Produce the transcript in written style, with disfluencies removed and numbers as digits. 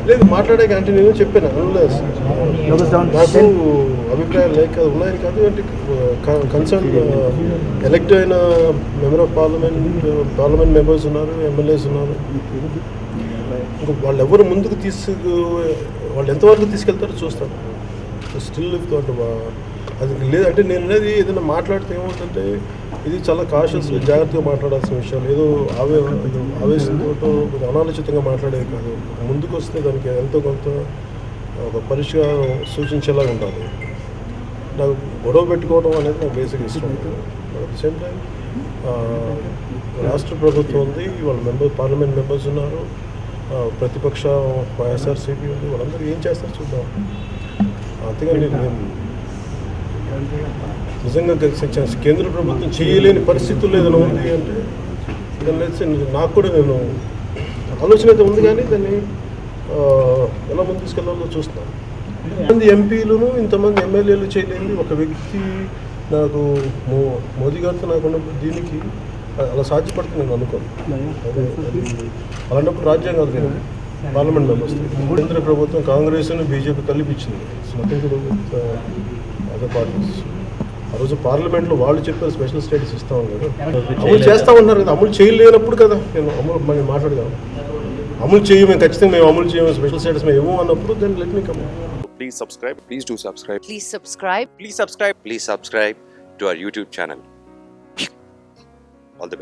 లేదు మాట్లాడాక అంటే నేను చెప్పాను నాకు అభిప్రాయాలు లేక ఉన్నాయని కాదు అంటే కన్సర్న్ ఎలక్ట్ అయిన మెంబర్ ఆఫ్ పార్లమెంట్ మెంబర్స్ ఉన్నారు, ఎమ్మెల్యేస్ ఉన్నారు. ఇంకా వాళ్ళు ఎవరు ముందుకు వాళ్ళు ఎంతవరకు తీసుకెళ్తారో చూస్తాను. స్టిల్ అది లేదంటే నేను అనేది ఏదైనా మాట్లాడితే ఏమవుతుందంటే ఇది చాలా కాషియస్గా జాగ్రత్తగా మాట్లాడాల్సిన విషయాలు, ఏదో ఆవేశంతో అనాలోచితంగా మాట్లాడేది కాదు. ముందుకు వస్తే దానికి ఎంతో కొంత ఒక పరిష్కారం సూచించేలాగా ఉండాలి. నాకు గొడవ పెట్టుకోవడం అనేది నాకు బేసిక్ ఇష్టం. అట్ ది సేమ్ టైం రాష్ట్ర ప్రభుత్వం ఉంది, వాళ్ళ పార్లమెంట్ మెంబర్స్ ఉన్నారు, ప్రతిపక్ష వైఎస్ఆర్సీపీ ఉంది, వాళ్ళందరూ ఏం చేస్తారో చూద్దాం. అంతేగాని నేను నిజంగా కేంద్ర ప్రభుత్వం చేయలేని పరిస్థితుల్లో ఏదైనా ఉంది అంటే దాన్ని నాకు కూడా నేను ఆలోచన అయితే ఉంది, కానీ దాన్ని ఎలా ముందు తీసుకెళ్లాలో చూస్తున్నాను. ఇంతమంది ఎంపీలను ఇంతమంది ఎమ్మెల్యేలు చేయలేని ఒక వ్యక్తి నాకు మోదీ గారితో నాకున్న దీనికి అలా సాధ్యపడుతుంది నేను అనుకోను. అలాంటప్పుడు రాజ్యాంగాలు లేదు, పార్లమెంట్ మెంబర్స్. కేంద్ర ప్రభుత్వం కాంగ్రెస్ను బీజేపీ కలిపించింది అదర్ పార్టీస్. ఆ రోజు పార్లమెంట్లో వాళ్ళు చెప్పారు స్పెషల్ స్టేటస్ ఇస్తా ఉన్నారు, అమలు చేస్తూ ఉన్నారు కదా. అమలు చేయలేనప్పుడు కదా నేను మనం మాట్లాడదాం. అమలు చేయము ఖచ్చితంగా, మేము అమలు చేయము, స్పెషల్ స్టేటస్ మేము ఏమో అన్నప్పుడు then let me come. Please subscribe. Please do subscribe. Please subscribe. Please subscribe. Please subscribe to our YouTube channel.